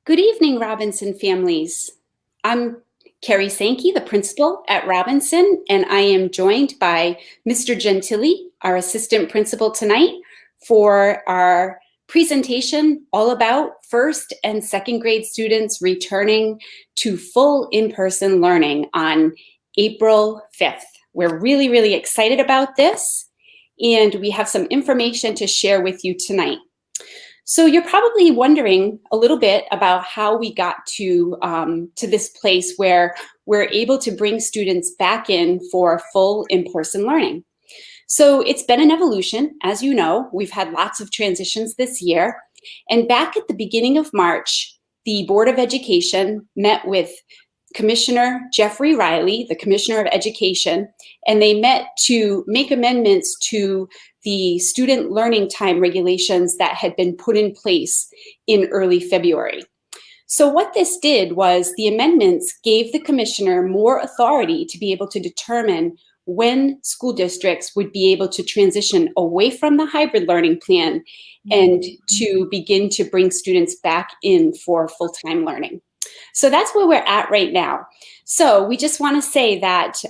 Good evening, Robinson families. I'm Carrie Sankey, the principal at Robinson, and I am joined by Mr. Gentili, our assistant principal tonight, for our presentation all about first and second grade students returning to full in-person learning on April 5th. We're really, really excited about this, and we have some information to share with you tonight. So you're probably wondering a little bit about how we got to this place where we're able to bring students back in for full in-person learning. So it's been an evolution. As you know, we've had lots of transitions this year. And back at the beginning of March, the Board of Education met with Commissioner Jeffrey Riley, the Commissioner of Education, and they met to make amendments to the student learning time regulations that had been put in place in early February. So what this did was the amendments gave the commissioner more authority to be able to determine when school districts would be able to transition away from the hybrid learning plan and to begin to bring students back in for full-time learning. So that's where we're at right now. So we just want to say that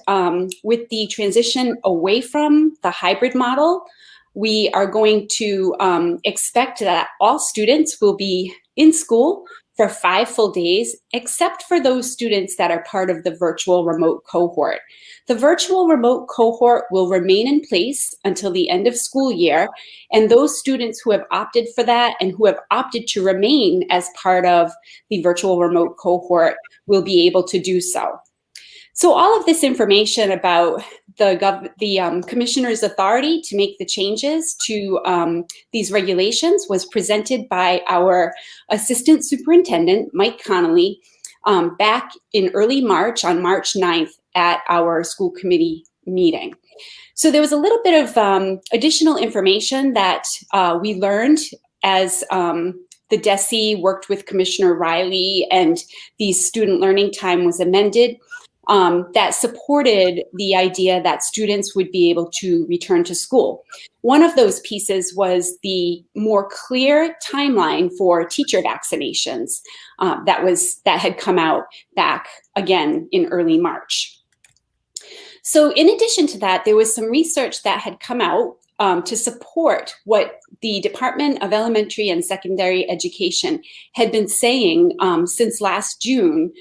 with the transition away from the hybrid model, we are going to expect that all students will be in school for 5 full days, except for those students that are part of the virtual remote cohort. The virtual remote cohort will remain in place until the end of school year, and those students who have opted for that and who have opted to remain as part of the virtual remote cohort will be able to do so. So all of this information about the commissioner's authority to make the changes to these regulations was presented by our assistant superintendent, Mike Connolly, back in early March, on March 9th at our school committee meeting. So there was a little bit of additional information that we learned as the DESE worked with Commissioner Riley and the student learning time was amended. That supported the idea that students would be able to return to school. One of those pieces was the more clear timeline for teacher vaccinations that had come out back again in early March. So in addition to that, there was some research that had come out to support what the Department of Elementary and Secondary Education had been saying since last June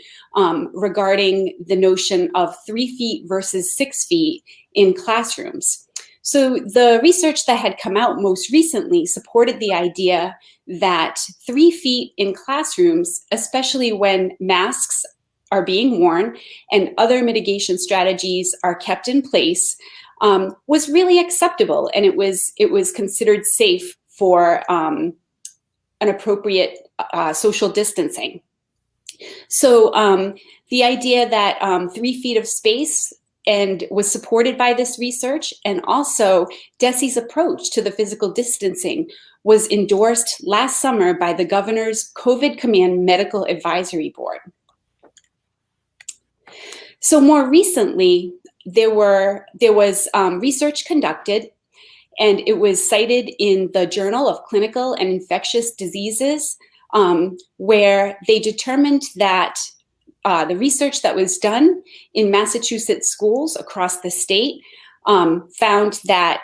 regarding the notion of 3 feet versus 6 feet in classrooms. So the research that had come out most recently supported the idea that 3 feet in classrooms, especially when masks are being worn and other mitigation strategies are kept in place, was really acceptable, and it was considered safe for an appropriate social distancing. So the idea that 3 feet of space and was supported by this research, and also DESE's approach to the physical distancing was endorsed last summer by the governor's COVID Command Medical Advisory Board. So more recently, there was research conducted, and it was cited in the Journal of Clinical and Infectious Diseases, where they determined that the research that was done in Massachusetts schools across the state found that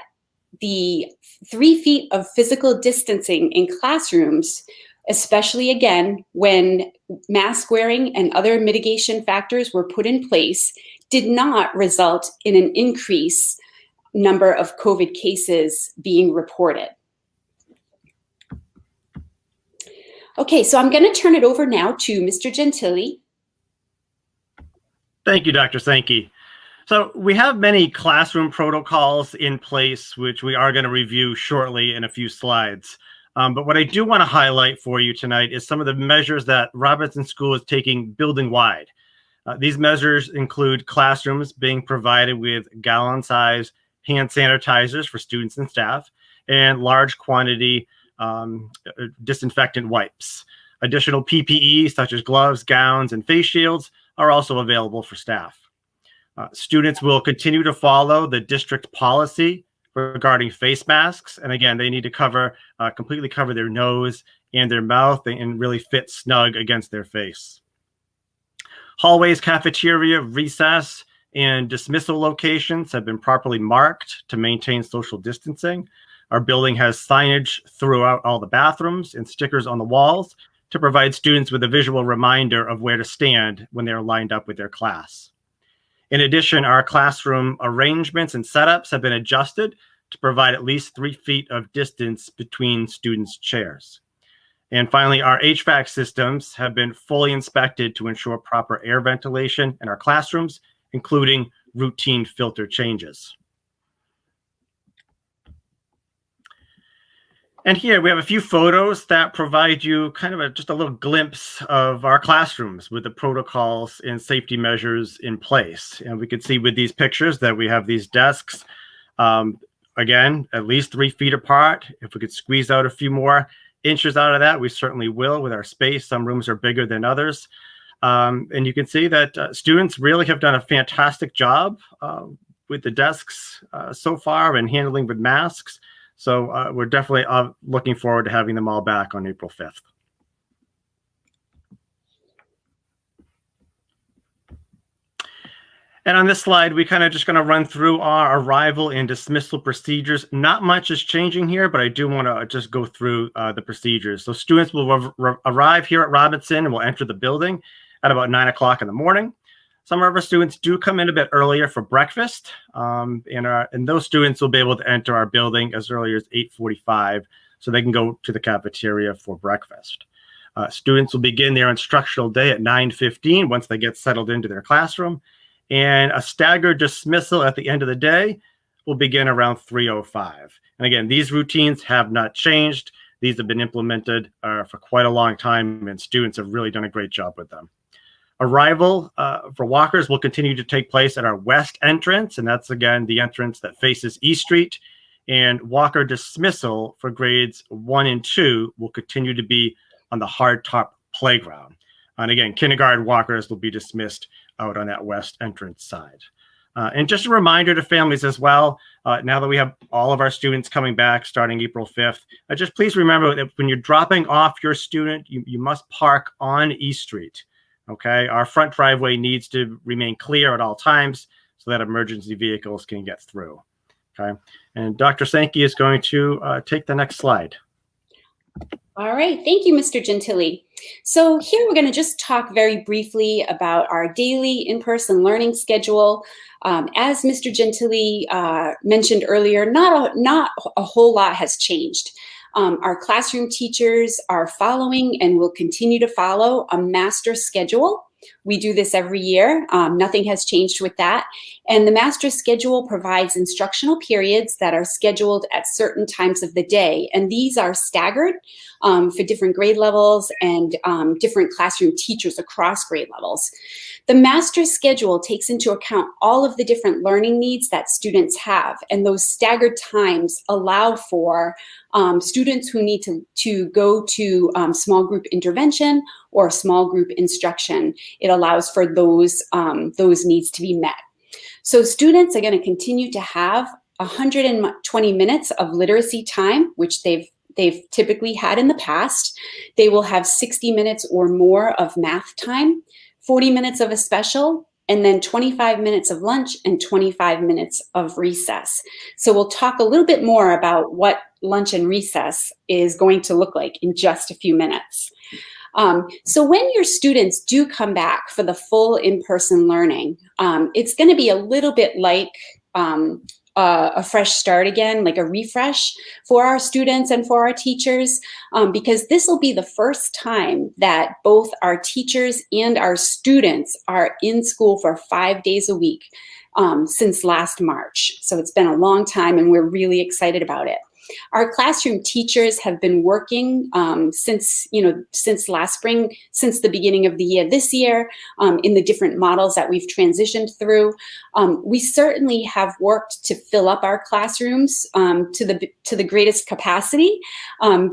the 3 feet of physical distancing in classrooms, especially again when mask wearing and other mitigation factors were put in place, did not result in an increase number of COVID cases being reported. Okay, so I'm going to turn it over now to Mr. Gentili. Thank you, Dr. Sankey. So we have many classroom protocols in place, which we are going to review shortly in a few slides. But what I do want to highlight for you tonight is some of the measures that Robinson School is taking building-wide. These measures include classrooms being provided with gallon-size hand sanitizers for students and staff, and large quantity disinfectant wipes. Additional PPE, such as gloves, gowns, and face shields, are also available for staff. Students will continue to follow the district policy regarding face masks. And again, they need to completely cover their nose and their mouth and really fit snug against their face. Hallways, cafeteria, recess, and dismissal locations have been properly marked to maintain social distancing. Our building has signage throughout all the bathrooms and stickers on the walls to provide students with a visual reminder of where to stand when they're lined up with their class. In addition, our classroom arrangements and setups have been adjusted to provide at least 3 feet of distance between students' chairs. And finally, our HVAC systems have been fully inspected to ensure proper air ventilation in our classrooms, including routine filter changes. And here we have a few photos that provide you kind of just a little glimpse of our classrooms with the protocols and safety measures in place. And we can see with these pictures that we have these desks, again, at least 3 feet apart. If we could squeeze out a few more inches out of that, we certainly will with our space. Some rooms are bigger than others. And you can see that students really have done a fantastic job with the desks so far and handling with masks. So we're definitely looking forward to having them all back on April 5th. And on this slide, we kind of just going to run through our arrival and dismissal procedures. Not much is changing here, but I do want to just go through the procedures. So students will arrive here at Robinson and will enter the building at about 9 o'clock in the morning. Some of our students do come in a bit earlier for breakfast, and those students will be able to enter our building as early as 8:45, so they can go to the cafeteria for breakfast. Students will begin their instructional day at 9:15 once they get settled into their classroom, and a staggered dismissal at the end of the day will begin around 3:05. And again, these routines have not changed. These have been implemented for quite a long time, and students have really done a great job with them. Arrival for walkers will continue to take place at our west entrance, and that's, again, the entrance that faces East Street. And walker dismissal for grades 1 and 2 will continue to be on the hardtop playground. And again, kindergarten walkers will be dismissed out on that west entrance side. And just a reminder to families as well, now that we have all of our students coming back starting April 5th, just please remember that when you're dropping off your student, you must park on East Street. Okay, our front driveway needs to remain clear at all times so that emergency vehicles can get through. Okay, and Dr. Sankey is going to take the next slide. All right, thank you, Mr. Gentili. So here we're going to just talk very briefly about our daily in-person learning schedule. As Mr. Gentili mentioned earlier, not a whole lot has changed. Our classroom teachers are following and will continue to follow a master schedule. We do this every year. Nothing has changed with that. And the master schedule provides instructional periods that are scheduled at certain times of the day. And these are staggered for different grade levels and different classroom teachers across grade levels. The master schedule takes into account all of the different learning needs that students have. And those staggered times allow for students who need to go to small group intervention or small group instruction. It allows for those needs to be met. So students are going to continue to have 120 minutes of literacy time, which they've typically had in the past. They will have 60 minutes or more of math time, 40 minutes of a special, and then 25 minutes of lunch and 25 minutes of recess. So we'll talk a little bit more about what lunch and recess is going to look like in just a few minutes. So when your students do come back for the full in-person learning, it's going to be a little bit like a fresh start again, like a refresh for our students and for our teachers, because this will be the first time that both our teachers and our students are in school for 5 days a week since last March. So it's been a long time and we're really excited about it. Our classroom teachers have been working since last spring, since the beginning of the year this year, in the different models that we've transitioned through. We certainly have worked to fill up our classrooms to the greatest capacity,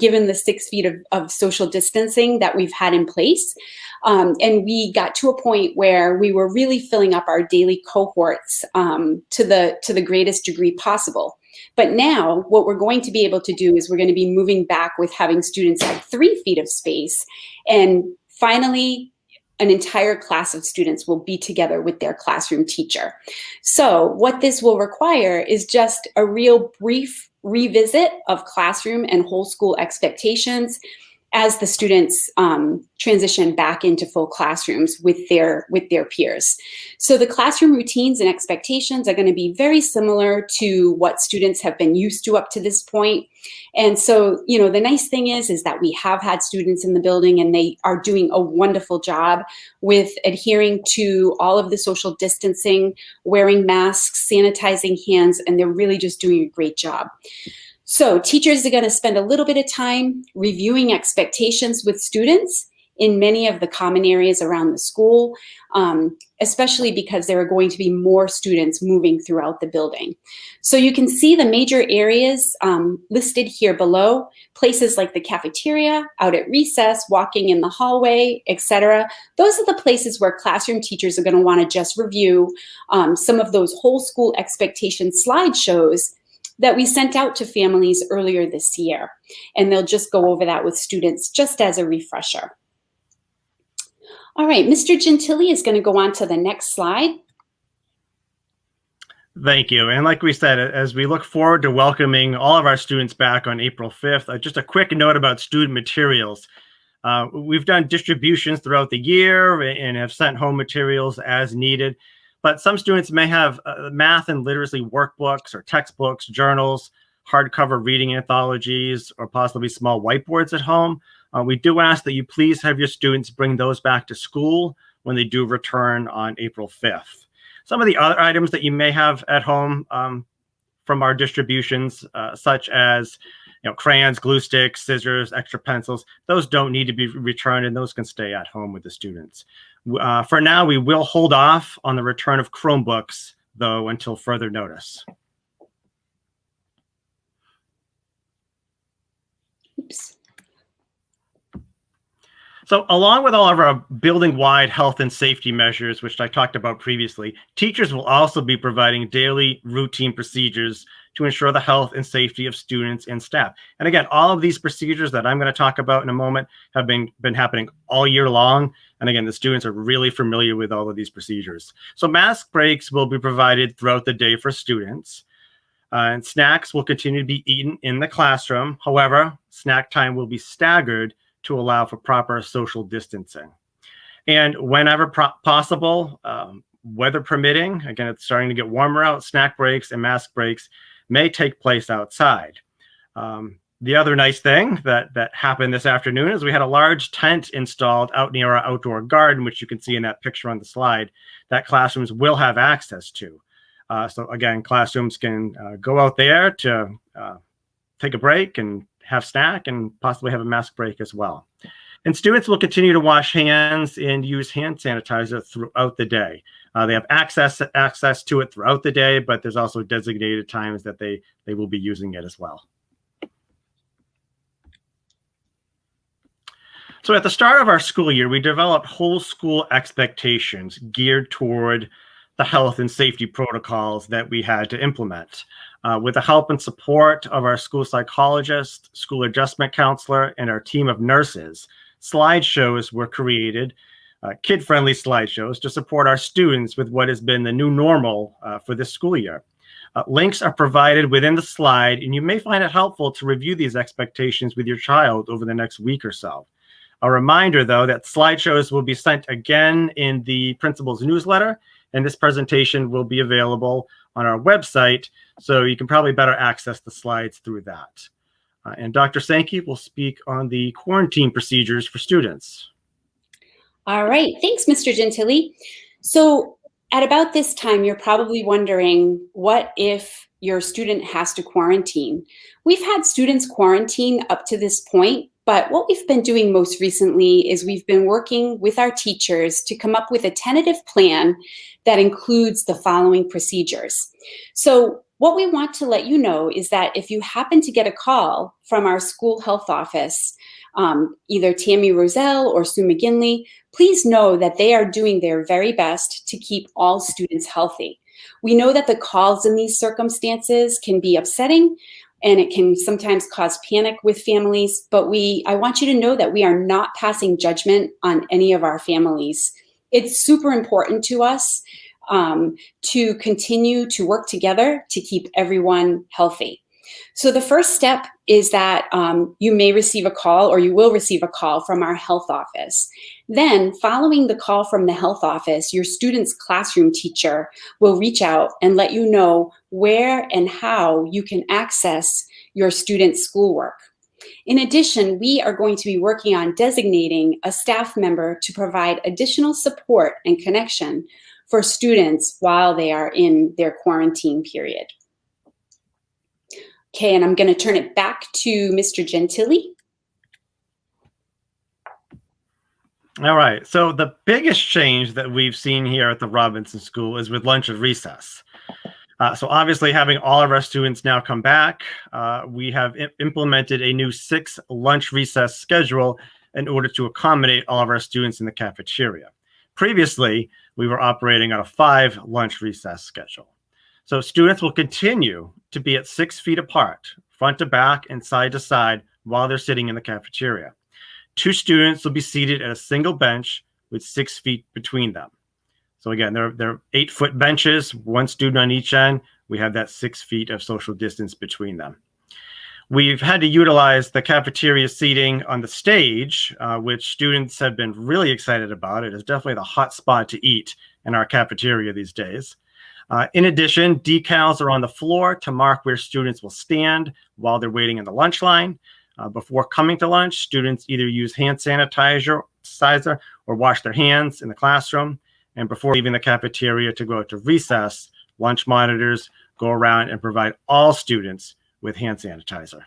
given the 6 feet of social distancing that we've had in place. And we got to a point where we were really filling up our daily cohorts to the greatest degree possible. But now what we're going to be able to do is we're going to be moving back with having students have 3 feet of space. And finally, an entire class of students will be together with their classroom teacher. So what this will require is just a real brief revisit of classroom and whole school expectations as the students transition back into full classrooms with their peers. So the classroom routines and expectations are going to be very similar to what students have been used to up to this point. And so, you know, the nice thing is that we have had students in the building and they are doing a wonderful job with adhering to all of the social distancing, wearing masks, sanitizing hands, and they're really just doing a great job. So teachers are going to spend a little bit of time reviewing expectations with students in many of the common areas around the school, especially because there are going to be more students moving throughout the building. So you can see the major areas listed here below, places like the cafeteria, out at recess, walking in the hallway, etc. Those are the places where classroom teachers are going to want to just review some of those whole school expectation slideshows that we sent out to families earlier this year. And they'll just go over that with students just as a refresher. All right, Mr. Gentili is going to go on to the next slide. Thank you. And like we said, as we look forward to welcoming all of our students back on April 5th, just a quick note about student materials. We've done distributions throughout the year and have sent home materials as needed. But some students may have math and literacy workbooks or textbooks, journals, hardcover reading anthologies, or possibly small whiteboards at home. We do ask that you please have your students bring those back to school when they do return on April 5th. Some of the other items that you may have at home from our distributions, such as crayons, glue sticks, scissors, extra pencils, those don't need to be returned and those can stay at home with the students. For now, we will hold off on the return of Chromebooks, though, until further notice. Oops. So along with all of our building-wide health and safety measures, which I talked about previously, teachers will also be providing daily routine procedures to ensure the health and safety of students and staff. And again, all of these procedures that I'm going to talk about in a moment have been happening all year long. And again, the students are really familiar with all of these procedures. So mask breaks will be provided throughout the day for students. And snacks will continue to be eaten in the classroom. However, snack time will be staggered to allow for proper social distancing. And whenever possible, weather permitting, again, it's starting to get warmer out, snack breaks and mask breaks may take place outside. The other nice thing that happened this afternoon is we had a large tent installed out near our outdoor garden, which you can see in that picture on the slide, that classrooms will have access to. So again, classrooms can go out there to take a break and have snack and possibly have a mask break as well. And students will continue to wash hands and use hand sanitizer throughout the day. They have access to it throughout the day, but there's also designated times that they will be using it as well. So at the start of our school year, we developed whole school expectations geared toward the health and safety protocols that we had to implement. With the help and support of our school psychologist, school adjustment counselor, and our team of nurses, slideshows were created, kid-friendly slideshows to support our students with what has been the new normal for this school year. Links are provided within the slide, and you may find it helpful to review these expectations with your child over the next week or so. A reminder, though, that slideshows will be sent again in the principal's newsletter, and this presentation will be available on our website, so you can probably better access the slides through that. And Dr. Sankey will speak on the quarantine procedures for students. All right, thanks, Mr. Gentili. So at about this time, you're probably wondering, what if your student has to quarantine? We've had students quarantine up to this point, but what we've been doing most recently is we've been working with our teachers to come up with a tentative plan that includes the following procedures. So what we want to let you know is that if you happen to get a call from our school health office, either Tammy Roselle or Sue McGinley, please know that they are doing their very best to keep all students healthy. We know that the calls in these circumstances can be upsetting, and it can sometimes cause panic with families, but I want you to know that we are not passing judgment on any of our families. It's super important to us to continue to work together to keep everyone healthy. So the first step is that you may receive a call, or you will receive a call from our health office. Then, following the call from the health office, your student's classroom teacher will reach out and let you know where and how you can access your student's schoolwork. In addition, we are going to be working on designating a staff member to provide additional support and connection for students while they are in their quarantine period. Okay, and I'm going to turn it back to Mr. Gentili. All right, so the biggest change that we've seen here at the Robinson School is with lunch and recess. So obviously, having all of our students now come back, we have implemented a new 6 lunch recess schedule in order to accommodate all of our students in the cafeteria. Previously, we were operating on a 5 lunch recess schedule. So students will continue to be at 6 feet apart, front to back and side to side, while they're sitting in the cafeteria. 2 students will be seated at a single bench with 6 feet between them. So again, they're 8-foot benches, 1 student on each end. We have that 6 feet of social distance between them. We've had to utilize the cafeteria seating on the stage, which students have been really excited about. It is definitely the hot spot to eat in our cafeteria these days. In addition, decals are on the floor to mark where students will stand while they're waiting in the lunch line. Before coming to lunch, students either use hand sanitizer or wash their hands in the classroom. And before leaving the cafeteria to go to recess, lunch monitors go around and provide all students with hand sanitizer.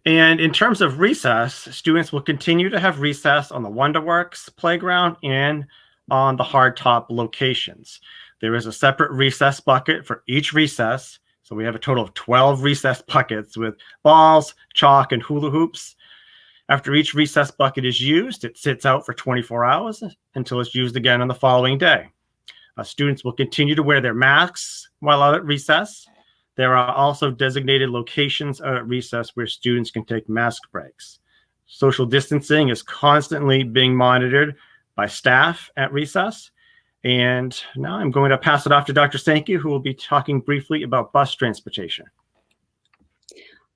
And in terms of recess, students will continue to have recess on the Wonderworks playground and on the hardtop locations. There is a separate recess bucket for each recess. So we have a total of 12 recess buckets with balls, chalk, and hula hoops. After each recess bucket is used, it sits out for 24 hours until it's used again on the following day. Students will continue to wear their masks while out at recess. There are also designated locations at recess where students can take mask breaks. Social distancing is constantly being monitored by staff at recess. And now I'm going to pass it off to Dr. Sankey, who will be talking briefly about bus transportation.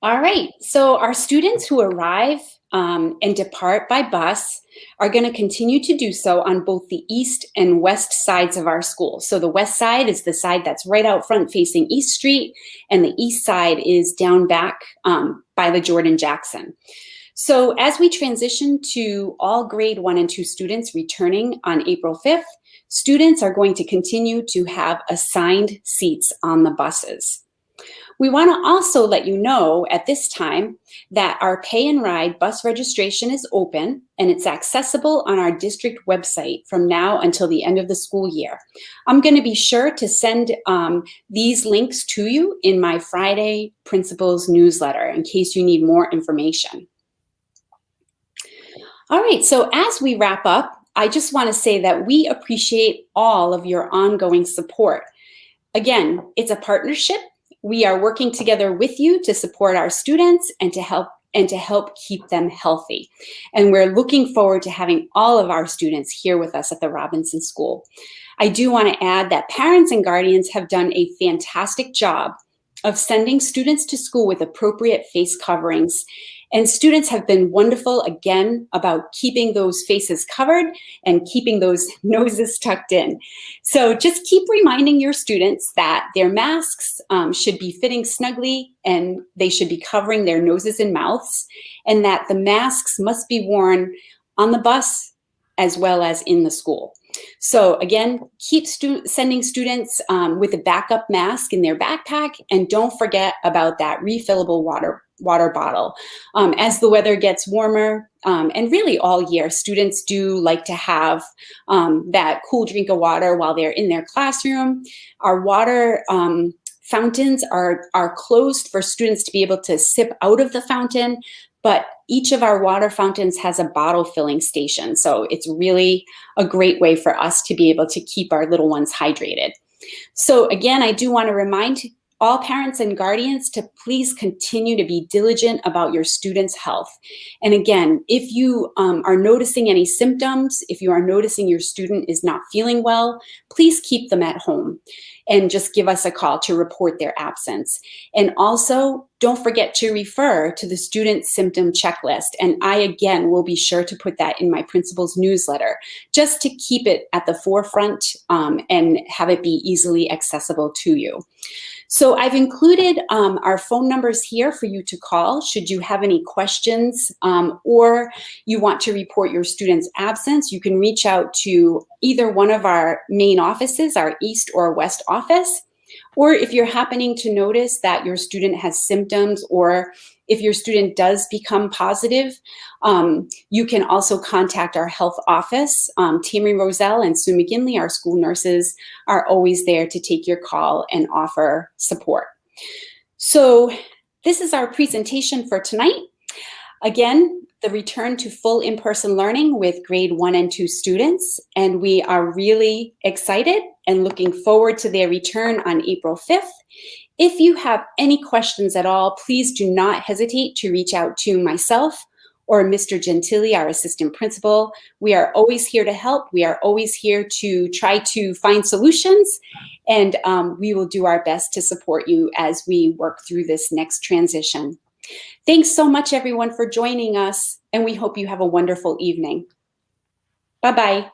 All right, so our students who arrive and depart by bus are going to continue to do so on both the east and west sides of our school. So the west side is the side that's right out front facing East Street, and the east side is down back by the Jordan Jackson. So as we transition to all grade 1 and 2 students returning on April 5th, students are going to continue to have assigned seats on the buses. We want to also let you know at this time that our pay and ride bus registration is open, and it's accessible on our district website from now until the end of the school year. I'm going to be sure to send these links to you in my Friday Principals newsletter in case you need more information. All right, so as we wrap up, I just want to say that we appreciate all of your ongoing support. Again, it's a partnership. We are working together with you to support our students and to help keep them healthy. And we're looking forward to having all of our students here with us at the Robinson School. I do want to add that parents and guardians have done a fantastic job of sending students to school with appropriate face coverings. And students have been wonderful, again, about keeping those faces covered and keeping those noses tucked in. So just keep reminding your students that their masks should be fitting snugly, and they should be covering their noses and mouths, and that the masks must be worn on the bus as well as in the school. So again, keep sending students with a backup mask in their backpack, and don't forget about that refillable water bottle. As the weather gets warmer, and really all year, students do like to have that cool drink of water while they're in their classroom. Our water fountains are closed for students to be able to sip out of the fountain, but each of our water fountains has a bottle filling station. So it's really a great way for us to be able to keep our little ones hydrated. So again, I do want to remind all parents and guardians to please continue to be diligent about your students' health. And again, if you are noticing any symptoms, if you are noticing your student is not feeling well, please keep them at home and just give us a call to report their absence. And also, don't forget to refer to the student symptom checklist. And I, again, will be sure to put that in my principal's newsletter, just to keep it at the forefront and have it be easily accessible to you. So I've included our phone numbers here for you to call should you have any questions or you want to report your student's absence. You can reach out to either one of our main offices, our East or West office, or if you're happening to notice that your student has symptoms or if your student does become positive, you can also contact our health office. Tammy Roselle and Sue McGinley, our school nurses, are always there to take your call and offer support. So this is our presentation for tonight. Again, the return to full in-person learning with grade 1 and 2 students, and we are really excited and looking forward to their return on April 5th. If you have any questions at all, please do not hesitate to reach out to myself or Mr. Gentili, our assistant principal. We are always here to help. We are always here to try to find solutions, and we will do our best to support you as we work through this next transition. Thanks so much, everyone, for joining us, and we hope you have a wonderful evening. Bye-bye.